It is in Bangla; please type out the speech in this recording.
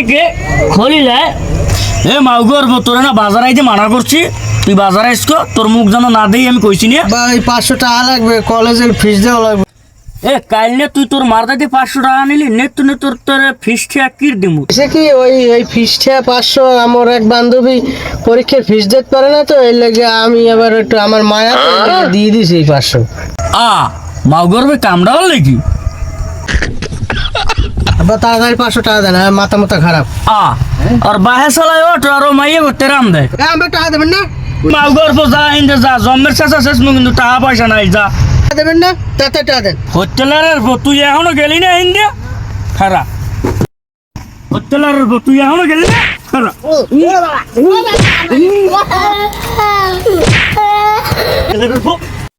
কে খলিলে এ মাউগর তোরা না বাজার আইতে মানা করছি, তুই বাজার আইসকো, তোর মুখ যেন না দেই আমি কইছি না। ভাই 500 টাকা লাগবে, কলেজের ফিস দেওয়া লাগবে। এ কাইলে তুই তোর মারদাতে 500 টাকা নিলি, নে তুই তোর ফিস ঠিয়া কি দিমু। সে কি ওই ফিসটা 500, আমার এক বান্ধবী পরীক্ষার ফিস দিতে পারে না, তো এই লাগে আমি আবার একটু আমার মায়া দিয়ে দিছি এই 500। মাউগর ভাই কামড়া হল নাকি? আবার তাড়াতাড়ি 500 টাকা দেন, মাথা খারাপ। আর বাহে চালায় ওঠো আর মাইয়ে করতে রাম দেয়। আমার টাকা দেবেন না? মাউগর যা ইন্দে যা, জন্মের শেষা শেষ মু কিন্তু টাকা পয়সা নাই, যা দেবেন না, তাতে টাকা দেন। হোটেলারের তুই এখনো গেলি না ইন্ডিয়া? খারা হোটেলারের তুই এখনো গেলি না? খারা